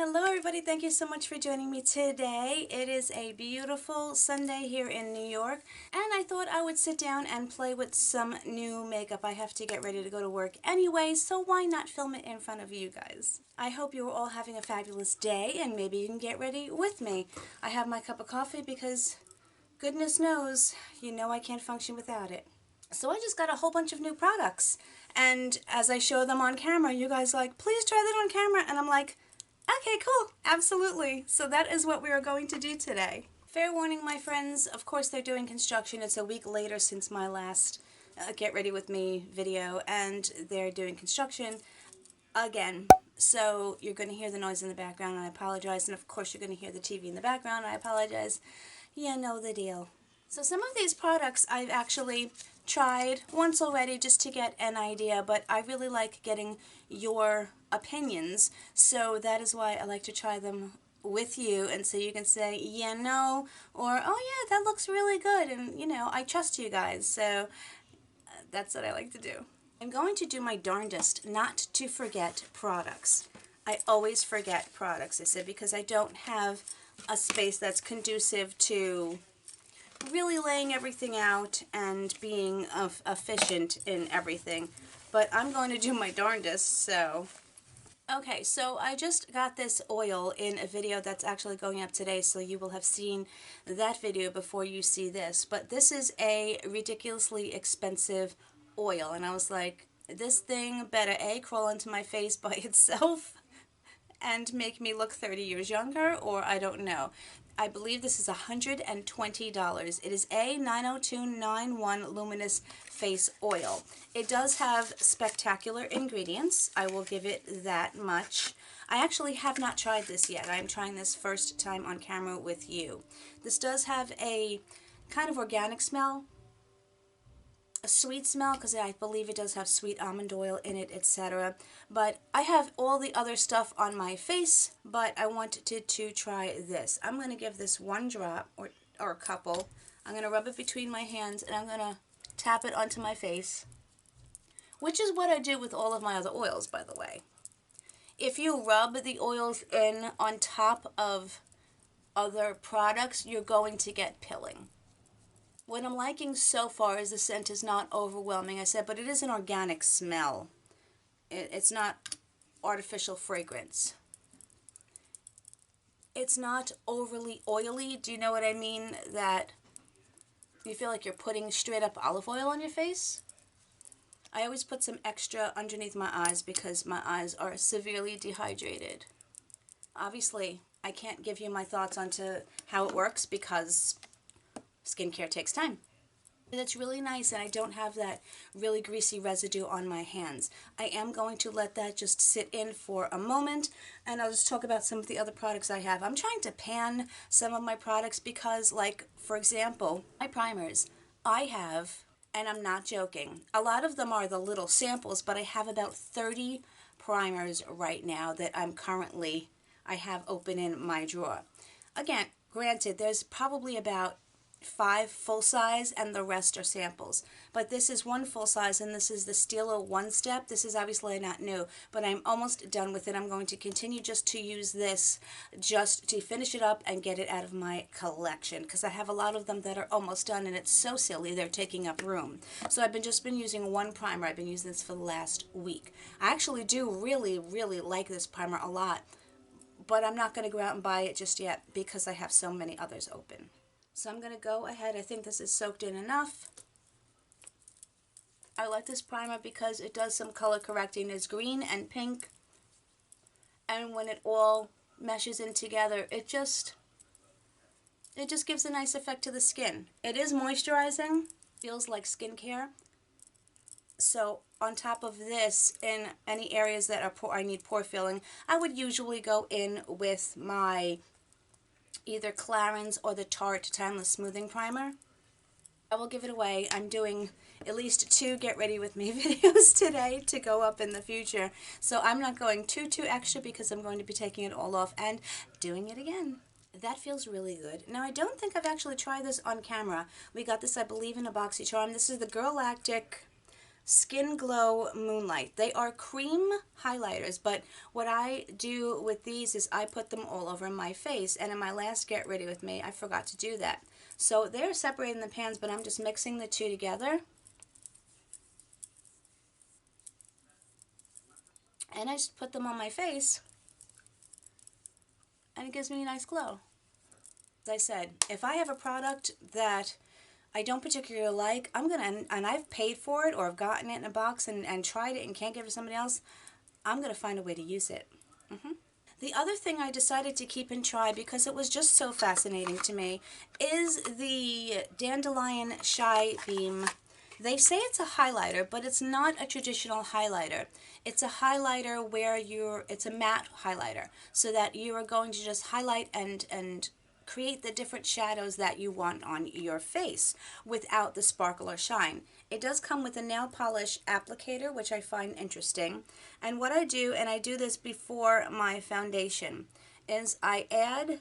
Hello everybody, thank you so much for joining me today. It is a beautiful Sunday here in New York, and I thought I would sit down and play with some new makeup. I have to get ready to go to work anyway, so why not film it in front of you guys? I hope you're all having a fabulous day, and maybe you can get ready with me. I have my cup of coffee because goodness knows, you know I can't function without it. So I just got a whole bunch of new products, and as I show them on camera, you guys are like, please try that on camera, and I'm like, okay, cool, absolutely. So that is what we are going to do today. Fair warning, my friends, of course they're doing construction. It's a week later since my last Get Ready With Me video, and they're doing construction again. So you're going to hear the noise in the background, and I apologize. And of course you're going to hear the TV in the background, and I apologize. You know the deal. So some of these products I've actually tried once already just to get an idea, but I really like getting your opinions, so that is why I like to try them with you, and so you can say, yeah, no, or, oh yeah, that looks really good, and you know, I trust you guys, so that's what I like to do. I'm going to do my darndest not to forget products. I always forget products, I said, because I don't have a space that's conducive to really laying everything out and being efficient in everything. But I'm going to do my darndest, so. Okay, so I just got this oil in a video that's actually going up today, so you will have seen that video before you see this. But this is a ridiculously expensive oil, and I was like, this thing better A, crawl into my face by itself, and make me look 30 years younger, or I don't know. I believe this is $120. It is a 90291 luminous face oil. It does have spectacular ingredients. I will give it that much. I actually have not tried this yet. I'm trying this first time on camera with you. This does have a kind of organic smell, a sweet smell, because I believe it does have sweet almond oil in it, etc. But I have all the other stuff on my face, but I wanted to try this. I'm going to give this one drop, or a couple. I'm going to rub it between my hands, and I'm going to tap it onto my face, which is what I do with all of my other oils, by the way. If you rub the oils in on top of other products, you're going to get pilling. What I'm liking so far is the scent is not overwhelming, I said, but it is an organic smell. It's not artificial fragrance. It's not overly oily. Do you know what I mean? That you feel like you're putting straight up olive oil on your face. I always put some extra underneath my eyes because my eyes are severely dehydrated. Obviously, I can't give you my thoughts onto how it works because skincare takes time. That's really nice, and I don't have that really greasy residue on my hands. I am going to let that just sit in for a moment, and I'll just talk about some of the other products I have. I'm trying to pan some of my products because, like, for example, my primers, I have, and I'm not joking, a lot of them are the little samples, but I have about 30 primers right now that I have open in my drawer. Again, granted, there's probably about 5 full size and the rest are samples, but this is one full size, and this is the Stila One Step. This is obviously not new, but I'm almost done with it. I'm going to continue just to use this just to finish it up and get it out of my collection, because I have a lot of them that are almost done, and it's so silly they're taking up room. So I've just been using one primer. I've been using this for the last week. I actually do really like this primer a lot, but I'm not going to go out and buy it just yet because I have so many others open. So I'm going to go ahead. I think this is soaked in enough. I like this primer because it does some color correcting. There's green and pink, and when it all meshes in together, it just gives a nice effect to the skin. It is moisturizing, feels like skincare. So on top of this, in any areas that are I need pore filling, I would usually go in with my either Clarins or the Tarte Timeless Smoothing Primer. I will give it away. I'm doing at least 2 Get Ready With Me videos today to go up in the future. So I'm not going too extra because I'm going to be taking it all off and doing it again. That feels really good. Now, I don't think I've actually tried this on camera. We got this, I believe, in a BoxyCharm. This is the Girlaktic Skin Glow Moonlight. They are cream highlighters, but what I do with these is I put them all over my face, and in my last Get Ready With Me, I forgot to do that. So they're separated in the pans, but I'm just mixing the two together. And I just put them on my face, and it gives me a nice glow. As I said, if I have a product that I don't particularly like, I'm gonna, and I've paid for it or I've gotten it in a box and tried it and can't give it to somebody else, I'm gonna find a way to use it. The other thing I decided to keep and try because it was just so fascinating to me is the Dandelion Shy Beam. They say it's a highlighter, but it's not a traditional highlighter. It's a highlighter where it's a matte highlighter, so that you are going to just highlight and create the different shadows that you want on your face without the sparkle or shine. It does come with a nail polish applicator, which I find interesting. And what I do, and I do this before my foundation, is I add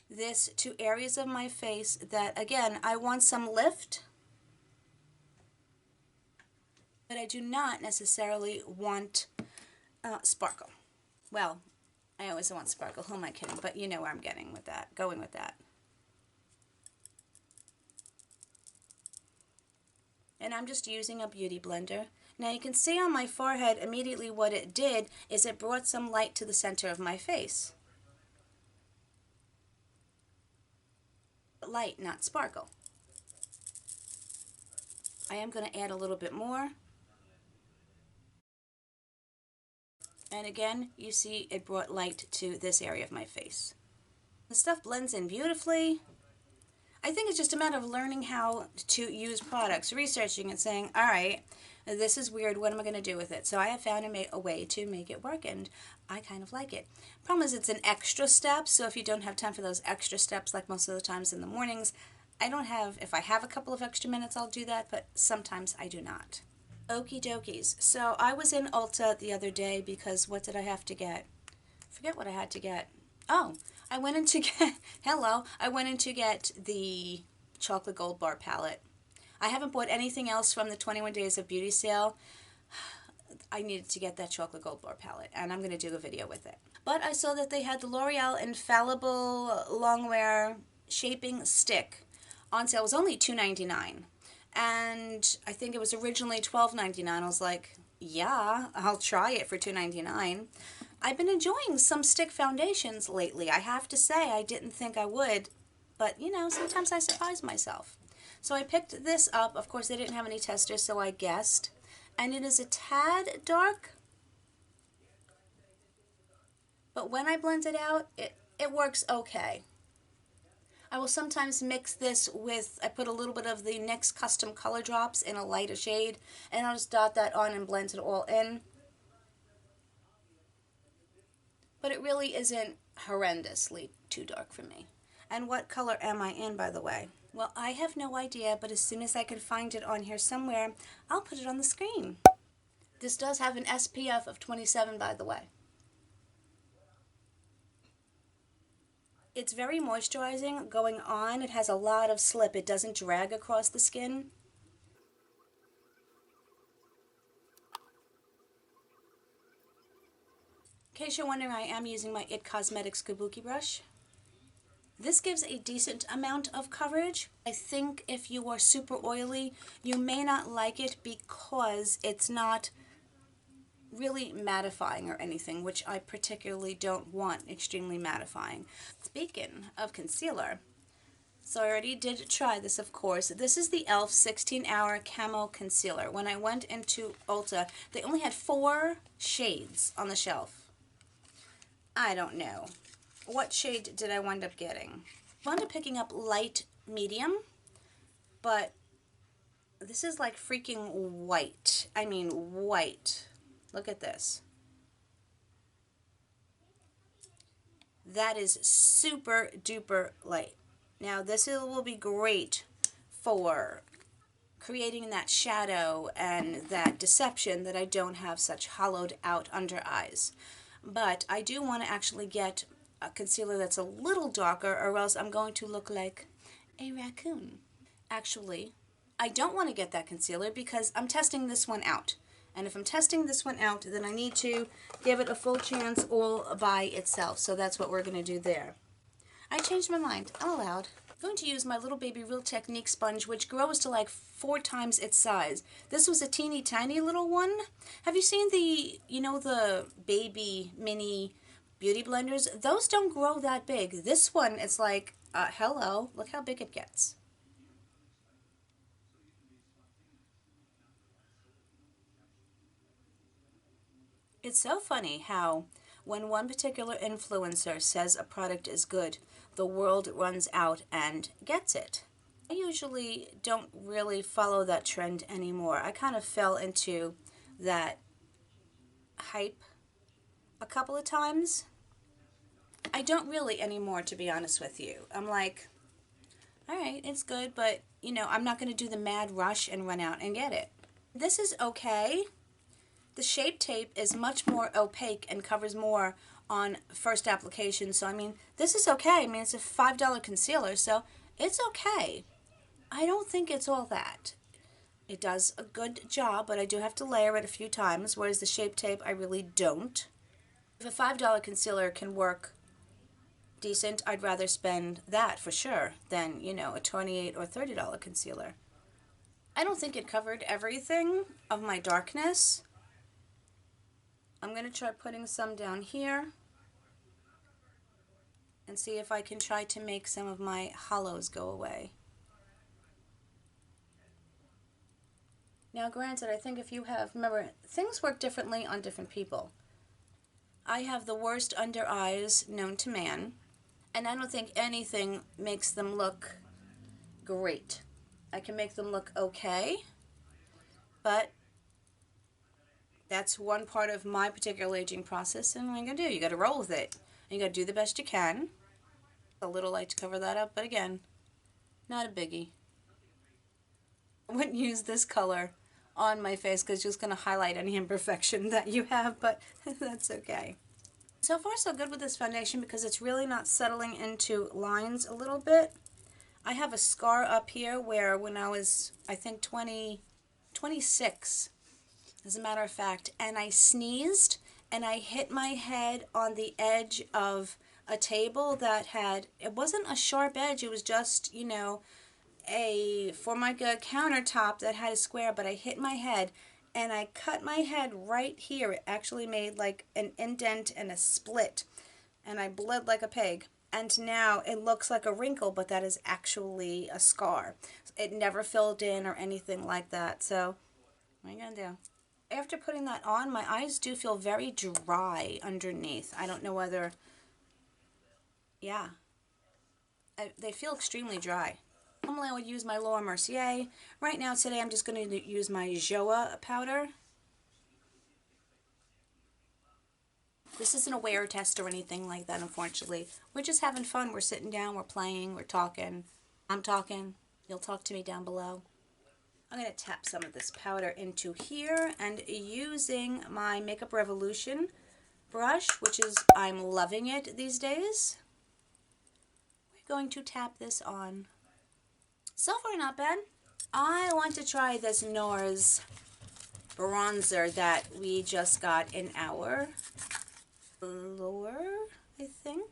this to areas of my face that, again, I want some lift, but I do not necessarily want sparkle. Well, I always want sparkle. Who am I kidding? But you know where I'm going with that. And I'm just using a beauty blender. Now you can see on my forehead immediately what it did is it brought some light to the center of my face. Light, not sparkle. I am going to add a little bit more. And again, you see it brought light to this area of my face. The stuff blends in beautifully. I think it's just a matter of learning how to use products, researching and saying, all right, this is weird, what am I going to do with it? So I have found a way to make it work, and I kind of like it. Problem is it's an extra step, so if you don't have time for those extra steps, like most of the times in the mornings, if I have a couple of extra minutes, I'll do that, but sometimes I do not. Okie dokies. So I was in Ulta the other day because what did I have to get? Forget what I had to get. Oh, I went in to get, I went in to get the chocolate gold bar palette. I haven't bought anything else from the 21 Days of Beauty sale. I needed to get that chocolate gold bar palette, and I'm going to do a video with it. But I saw that they had the L'Oreal Infallible Longwear Shaping Stick on sale. It was only $2.99. And I think it was originally $12.99. I was like, yeah, I'll try it for $2.99. I've been enjoying some stick foundations lately. I have to say, I didn't think I would, but you know, sometimes I surprise myself. So I picked this up. Of course, they didn't have any testers, so I guessed. And it is a tad dark, but when I blend it out, it works okay. I will sometimes mix this with, I put a little bit of the NYX Custom Color Drops in a lighter shade, and I'll just dot that on and blend it all in. But it really isn't horrendously too dark for me. And what color am I in, by the way? Well, I have no idea, but as soon as I can find it on here somewhere, I'll put it on the screen. This does have an SPF of 27, by the way. It's very moisturizing going on. It has a lot of slip. It doesn't drag across the skin. In case you're wondering, I am using my It Cosmetics Kabuki brush. This gives a decent amount of coverage. I think if you are super oily, you may not like it because it's not really mattifying or anything, which I particularly don't want extremely mattifying. Speaking of concealer, so I already did try this, of course. This is the e.l.f. 16-Hour Camo Concealer. When I went into Ulta, they only had 4 shades on the shelf. I don't know. What shade did I wind up getting? I wound up picking up light medium, but this is like freaking white. I mean white. Look at this. That is super duper light. Now this will be great for creating that shadow and that deception that I don't have such hollowed out under eyes. But I do want to actually get a concealer that's a little darker, or else I'm going to look like a raccoon. Actually, I don't want to get that concealer because I'm testing this one out. And if I'm testing this one out, then I need to give it a full chance all by itself. So that's what we're going to do there. I changed my mind. I'm allowed. I'm going to use my little baby Real Technique sponge, which grows to like 4 times its size. This was a teeny tiny little one. Have you seen the, the baby mini beauty blenders? Those don't grow that big. This one, it's like, hello, look how big it gets. It's so funny how when one particular influencer says a product is good, the world runs out and gets it. I usually don't really follow that trend anymore. I kind of fell into that hype a couple of times. I don't really anymore, to be honest with you. I'm like, all right, it's good, but, I'm not going to do the mad rush and run out and get it. This is okay. The Shape Tape is much more opaque and covers more on first application. So, I mean, this is okay. I mean, it's a $5 concealer, so it's okay. I don't think it's all that. It does a good job, but I do have to layer it a few times, whereas the Shape Tape, I really don't. If a $5 concealer can work decent, I'd rather spend that for sure than, a $28 or $30 concealer. I don't think it covered everything of my darkness. I'm going to try putting some down here and see if I can try to make some of my hollows go away. Now granted, I think if you have, remember, things work differently on different people. I have the worst under eyes known to man, and I don't think anything makes them look great. I can make them look okay, but that's one part of my particular aging process, and what are you going to do? You got to roll with it. And you got to do the best you can. A little light to cover that up, but again, not a biggie. I wouldn't use this color on my face because it's just going to highlight any imperfection that you have, but that's okay. So far so good with this foundation because it's really not settling into lines a little bit. I have a scar up here where when I was, I think 26, as a matter of fact, and I sneezed and I hit my head on the edge of a table that had, it wasn't a sharp edge, it was just, a Formica countertop that had a square, but I hit my head and I cut my head right here. It actually made like an indent and a split, and I bled like a pig. And now it looks like a wrinkle, but that is actually a scar. It never filled in or anything like that. So what are you gonna do? After putting that on, my eyes do feel very dry underneath. I don't know whether, yeah, they feel extremely dry. Normally I would use my Laura Mercier. Right now today I'm just going to use my joah powder. This isn't a wear test or anything like that, unfortunately. We're just having fun. We're sitting down, we're playing, we're talking. I'm talking. You'll talk to me down below. I'm going to tap some of this powder into here and using my Makeup Revolution brush, which is, I'm loving it these days. We're going to tap this on. So far, not bad. I want to try this Nars bronzer that we just got in our Lure, I think.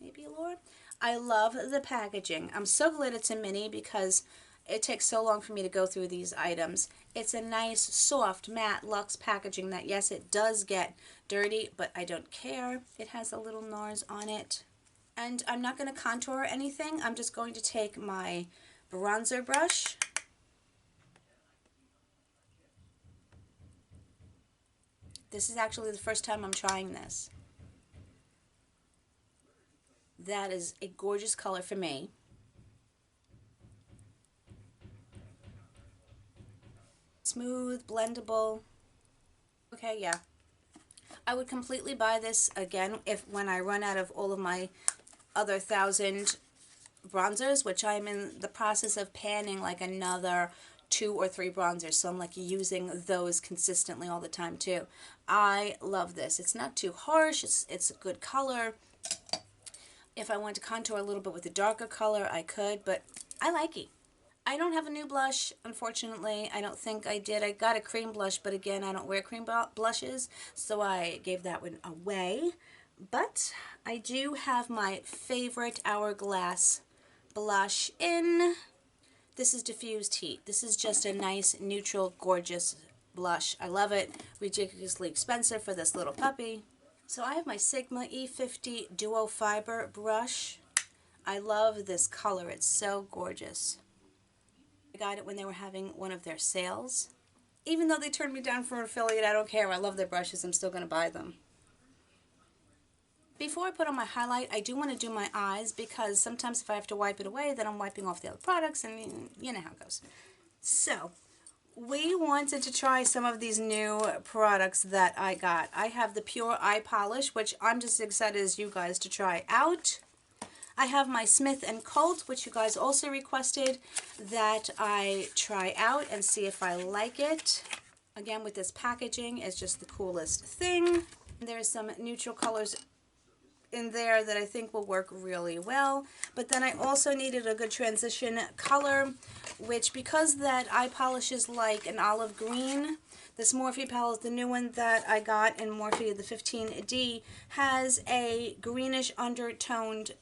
Maybe Lure. I love the packaging. I'm so glad it's a mini because it takes so long for me to go through these items. It's a nice, soft, matte luxe packaging that, yes, it does get dirty, but I don't care. It has a little Nars on it. And I'm not going to contour anything. I'm just going to take my bronzer brush. This is actually the first time I'm trying this. That is a gorgeous color for me. Smooth, blendable. Okay, yeah. I would completely buy this again when I run out of all of my other 1,000 bronzers, which I'm in the process of panning like another 2 or 3 bronzers, so I'm like using those consistently all the time too. I love this. It's not too harsh, it's a good color. If I want to contour a little bit with a darker color, I could, but I like it. I don't have a new blush, unfortunately. I don't think I did. I got a cream blush, but again, I don't wear cream blushes, so I gave that one away. But I do have my favorite Hourglass blush in. This is Diffused Heat. This is just a nice, neutral, gorgeous blush. I love it. Ridiculously expensive for this little puppy. So I have my Sigma E50 duofiber brush. I love this color. It's so gorgeous. I got it when they were having one of their sales. Even though they turned me down for an affiliate, I don't care. I love their brushes. I'm still going to buy them. Before I put on my highlight, I do want to do my eyes because sometimes if I have to wipe it away, then I'm wiping off the other products and you know how it goes. So, we wanted to try some of these new products that I got. I have the Pure Eye Polish, which I'm just excited as you guys to try out. I have my Smith & Cult, which you guys also requested that I try out and see if I like it. Again, with this packaging, it's just the coolest thing. There's some neutral colors in there that I think will work really well. But then I also needed a good transition color, which because that eye polish is like an olive green, this Morphe palette, the new one that I got in Morphe, the 15D, has a greenish undertoned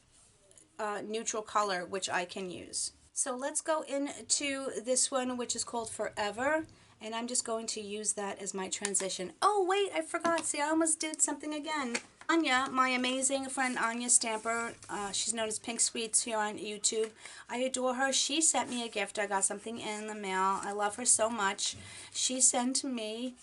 neutral color, which I can use. So let's go into this one, which is called Forever, and I'm just going to use that as my transition. Oh wait, I forgot. See, I almost did something again. Anya, my amazing friend Anya Stamper, she's known as Pink Sweets here on YouTube. I adore her. She sent me a gift. I got something in the mail. I love her so much. She sent me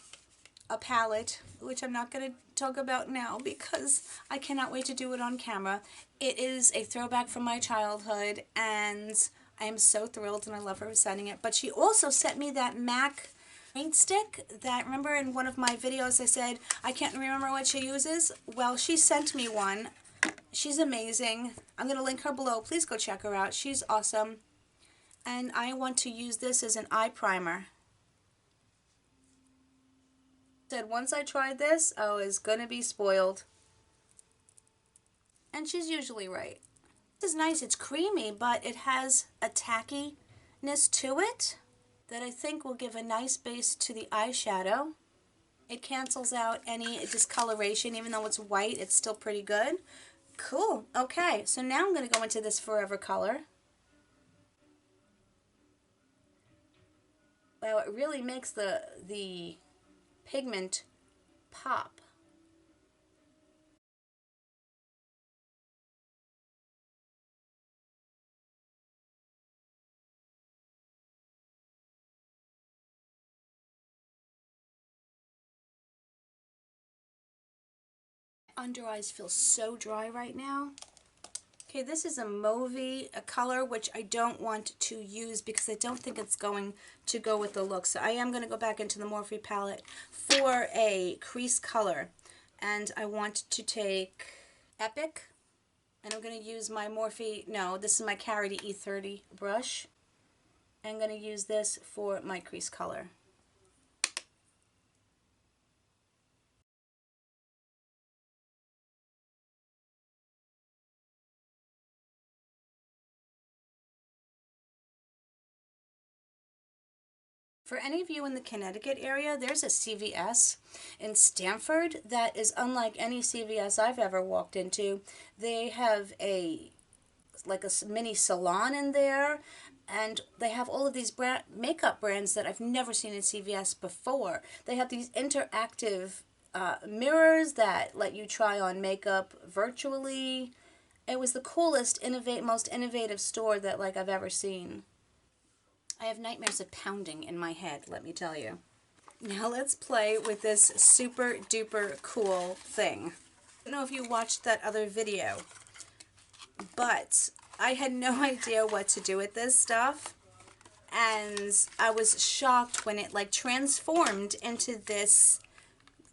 a palette, which I'm not going to talk about now because I cannot wait to do it on camera. It is a throwback from my childhood, and I am so thrilled, and I love her for sending it. But she also sent me that MAC paint stick that, remember in one of my videos I said I can't remember what she uses? Well, she sent me one. She's amazing. I'm going to link her below. Please go check her out. She's awesome. And I want to use this as an eye primer. Said once I tried this, I was gonna be spoiled. And she's usually right. This is nice. It's creamy, but it has a tackiness to it that I think will give a nice base to the eyeshadow. It cancels out any discoloration. Even though it's white, it's still pretty good. Cool. Okay, so now I'm going to go into this Forever color. Wow, it really makes the pigment pop. Under eyes feel so dry right now. Okay, this is a mauvey color, which I don't want to use because I don't think it's going to go with the look. So I am going to go back into the Morphe palette for a crease color. And I want to take Epic, and I'm going to use my Morphe, no, this is my Carity E30 brush. I'm going to use this for my crease color. For any of you in the Connecticut area, there's a CVS in Stamford that is unlike any CVS I've ever walked into. They have like a mini salon in there, and they have all of these makeup brands that I've never seen in CVS before. They have these interactive mirrors that let you try on makeup virtually. It was the coolest, most innovative store that I've ever seen. I have nightmares of pounding in my head, let me tell you. Now let's play with this super duper cool thing. I don't know if you watched that other video, but I had no idea what to do with this stuff, and I was shocked when it transformed into this,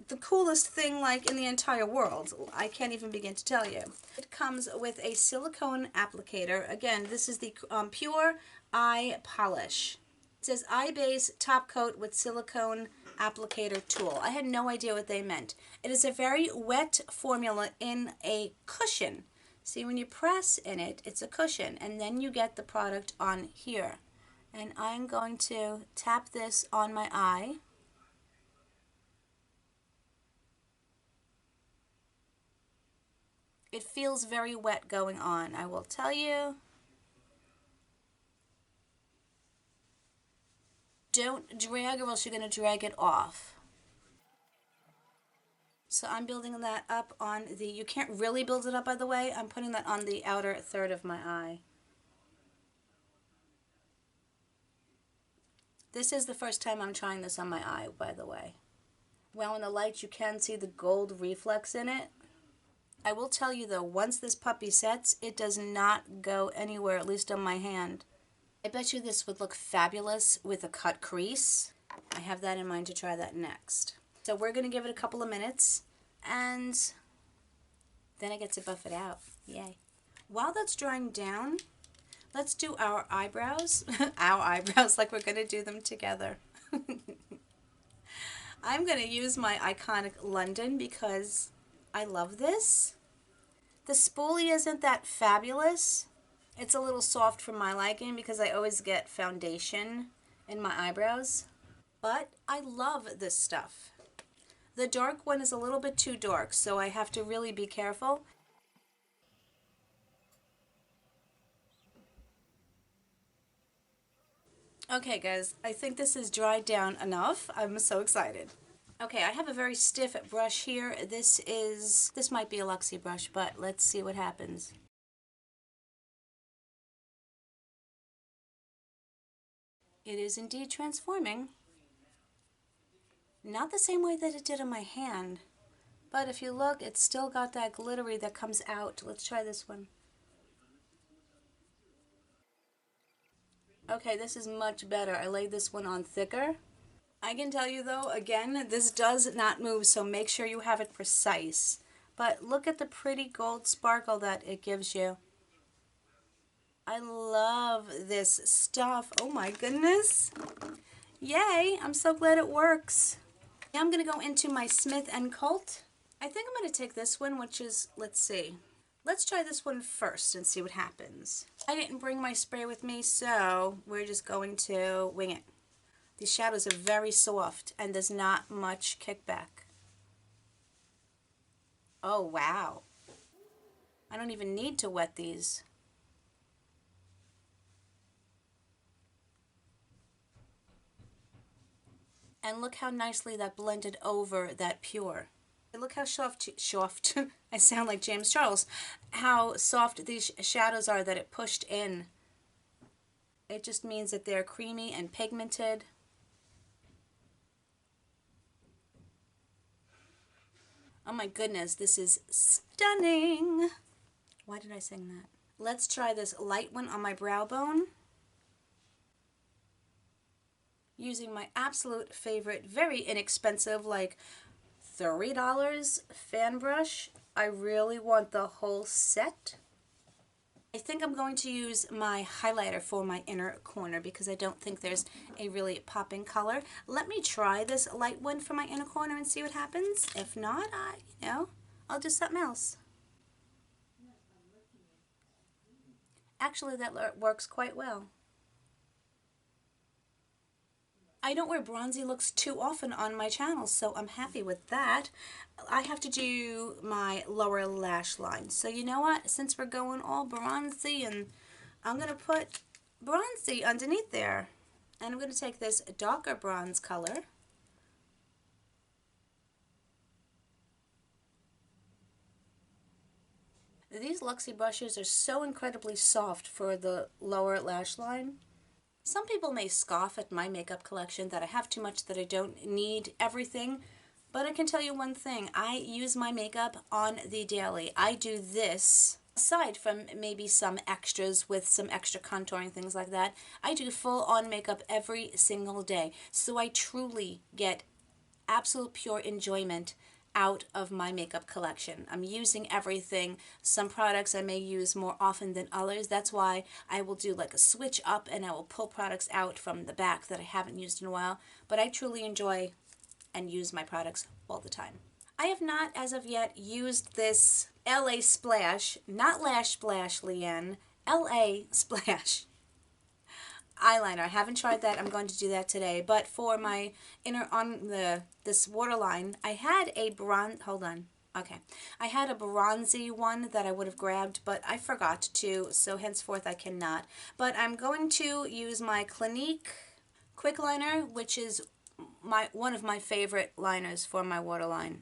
the coolest thing in the entire world. I can't even begin to tell you. It comes with a silicone applicator. Again, this is the Pure Eye Polish. It says eye base top coat with silicone applicator tool. I had no idea what they meant. It is a very wet formula in a cushion. See, when you press in it, it's a cushion, and then you get the product on here. And I'm going to tap this on my eye. It feels very wet going on, I will tell you. Don't drag or else you're going to drag it off. So I'm building that up on the, you can't really build it up by the way, I'm putting that on the outer third of my eye. This is the first time I'm trying this on my eye, by the way. Well, in the light you can see the gold reflex in it. I will tell you though, once this puppy sets, it does not go anywhere, at least on my hand. I bet you this would look fabulous with a cut crease. I have that in mind to try that next. So we're going to give it a couple of minutes, and then I get to buff it out. Yay. While that's drying down, let's do our eyebrows. Our eyebrows, like we're going to do them together. I'm going to use my iconic London because I love this. The spoolie isn't that fabulous. It's a little soft for my liking because I always get foundation in my eyebrows. But I love this stuff. The dark one is a little bit too dark, so I have to really be careful. Okay guys, I think this is dried down enough. I'm so excited. Okay, I have a very stiff brush here. This might be a Luxie brush, but let's see what happens. It is indeed transforming. Not the same way that it did on my hand, but if you look, it's still got that glittery that comes out. Let's try this one. Okay, this is much better. I laid this one on thicker. I can tell you though, again, this does not move, so make sure you have it precise. But look at the pretty gold sparkle that it gives you. I love this stuff. Oh my goodness. Yay, I'm so glad it works. Now I'm going to go into my Smith & Cult. I think I'm going to take this one, which is, let's see. Let's try this one first and see what happens. I didn't bring my spray with me, so we're just going to wing it. These shadows are very soft and there's not much kickback. Oh, wow. I don't even need to wet these. And look how nicely that blended over that pure. Look how soft, I sound like James Charles, how soft these shadows are that it pushed in. It just means that they're creamy and pigmented. Oh my goodness, this is stunning. Why did I sing that? Let's try this light one on my brow bone. Using my absolute favorite, very inexpensive, like $3 fan brush. I really want the whole set. I think I'm going to use my highlighter for my inner corner because I don't think there's a really popping color. Let me try this light one for my inner corner and see what happens. If not, I'll do something else. Actually, that works quite well. I don't wear bronzy looks too often on my channel, so I'm happy with that. I have to do my lower lash line. So you know what? Since we're going all bronzy, and I'm going to put bronzy underneath there. And I'm going to take this darker bronze color. These Luxie brushes are so incredibly soft for the lower lash line. Some people may scoff at my makeup collection that I have too much, that I don't need everything, but I can tell you one thing. I use my makeup on the daily. I do this, aside from maybe some extras with some extra contouring, things like that, I do full on makeup every single day. So I truly get absolute pure enjoyment out of my makeup collection. I'm using everything. Some products I may use more often than others. That's why I will do like a switch up and I will pull products out from the back that I haven't used in a while. But I truly enjoy and use my products all the time. I have not as of yet used this LA Splash, not Lash Splash, Leanne, LA Splash. eyeliner. I haven't tried that. I'm going to do that today. But for my inner, on this waterline, I had a bronze, hold on. Okay. I had a bronzy one that I would have grabbed, but I forgot to, so henceforth I cannot. But I'm going to use my Clinique quickliner, which is one of my favorite liners for my waterline.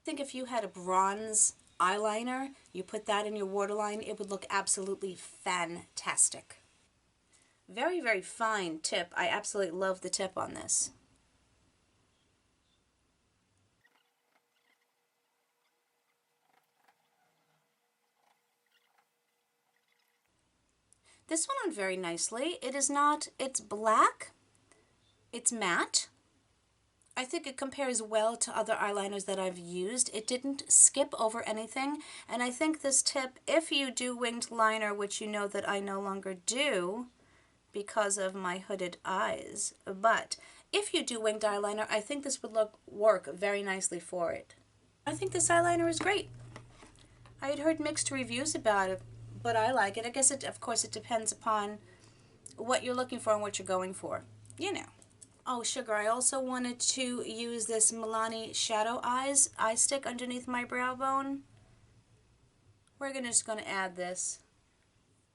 I think if you had a bronze eyeliner, you put that in your waterline, it would look absolutely fantastic. Very, very fine tip. I absolutely love the tip on this. This went on very nicely. It is not, it's black, it's matte. I think it compares well to other eyeliners that I've used. It didn't skip over anything, and I think this tip, if you do winged liner, which you know that I no longer do because of my hooded eyes, but if you do winged eyeliner, I think this would work very nicely for it. I think this eyeliner is great. I had heard mixed reviews about it, but I like it. I guess of course it depends upon what you're looking for and what you're going for. You know. Oh, sugar, I also wanted to use this Milani Shadow Eyes eye stick underneath my brow bone. We're just going to add this.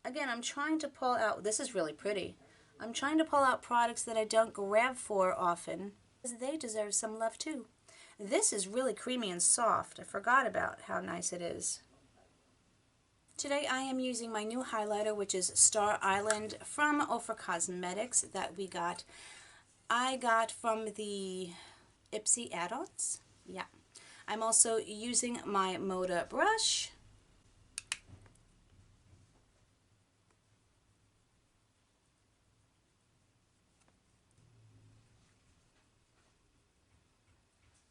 Again, I'm trying to pull out, this is really pretty. I'm trying to pull out products that I don't grab for often, because they deserve some love too. This is really creamy and soft. I forgot about how nice it is. Today I am using my new highlighter, which is Star Island from Pur Cosmetics that I got from the Ipsy add-ons. Yeah. I'm also using my Moda brush.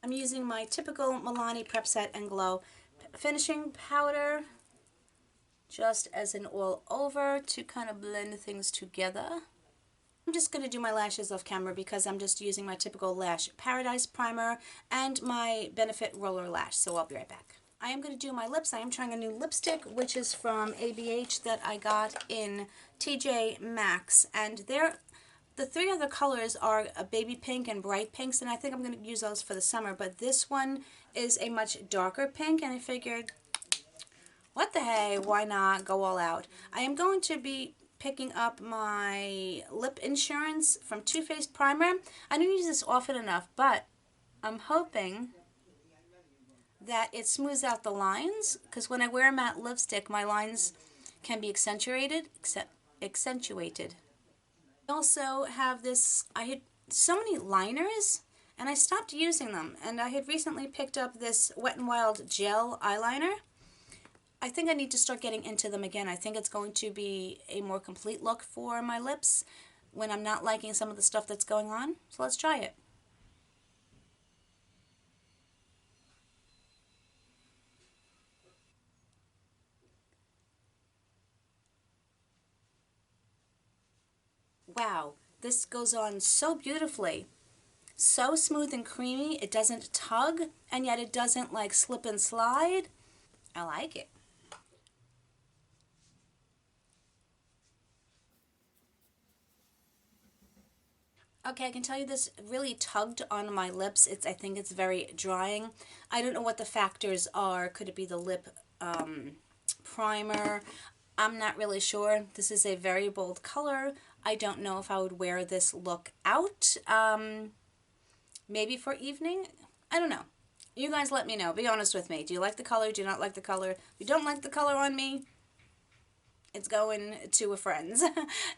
I'm using my typical Milani Prep Set and Glow finishing powder just as an all over to kind of blend things together. I'm just going to do my lashes off camera because I'm just using my typical Lash Paradise primer and my Benefit roller lash, so I'll be right back. I am going to do my lips. I am trying a new lipstick, which is from ABH that I got in TJ Maxx, and the three other colors are a baby pink and bright pinks, and I think I'm going to use those for the summer, but this one is a much darker pink, and I figured, what the hey, why not go all out? I am going to be picking up my Lip Insurance from Too Faced Primer. I don't use this often enough, but I'm hoping that it smooths out the lines, because when I wear a matte lipstick, my lines can be accentuated. I also have this, I had so many liners, and I stopped using them, and I had recently picked up this Wet n Wild gel eyeliner. I think I need to start getting into them again. I think it's going to be a more complete look for my lips when I'm not liking some of the stuff that's going on. So let's try it. Wow, this goes on so beautifully. So smooth and creamy. It doesn't tug, and yet it doesn't like slip and slide. I like it. Okay, I can tell you this really tugged on my lips. I think it's very drying. I don't know what the factors are. Could it be the lip primer? I'm not really sure. This is a very bold color. I don't know if I would wear this look out. Maybe for evening? I don't know. You guys let me know. Be honest with me. Do you like the color? Do you not like the color? If you don't like the color on me, it's going to a friend's.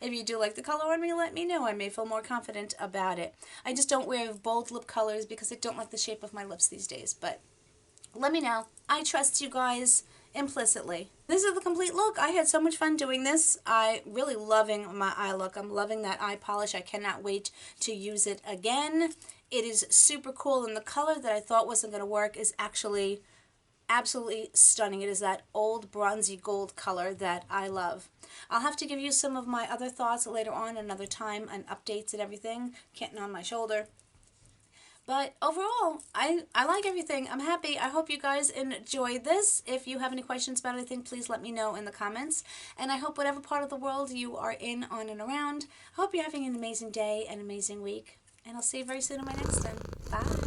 If you do like the color on me, let me know. I may feel more confident about it. I just don't wear bold lip colors because I don't like the shape of my lips these days. But let me know. I trust you guys implicitly. This is the complete look. I had so much fun doing this. I really loving my eye look. I'm loving that eye polish. I cannot wait to use it again. It is super cool, and the color that I thought wasn't going to work is actually absolutely stunning. It is that old bronzy gold color that I love. I'll have to give you some of my other thoughts later on another time and updates and everything. Can't on my shoulder. But overall, I like everything. I'm happy. I hope you guys enjoyed this. If you have any questions about anything, please let me know in the comments. And I hope whatever part of the world you are in, on, and around, I hope you're having an amazing day, an amazing week. And I'll see you very soon in my next one. Bye.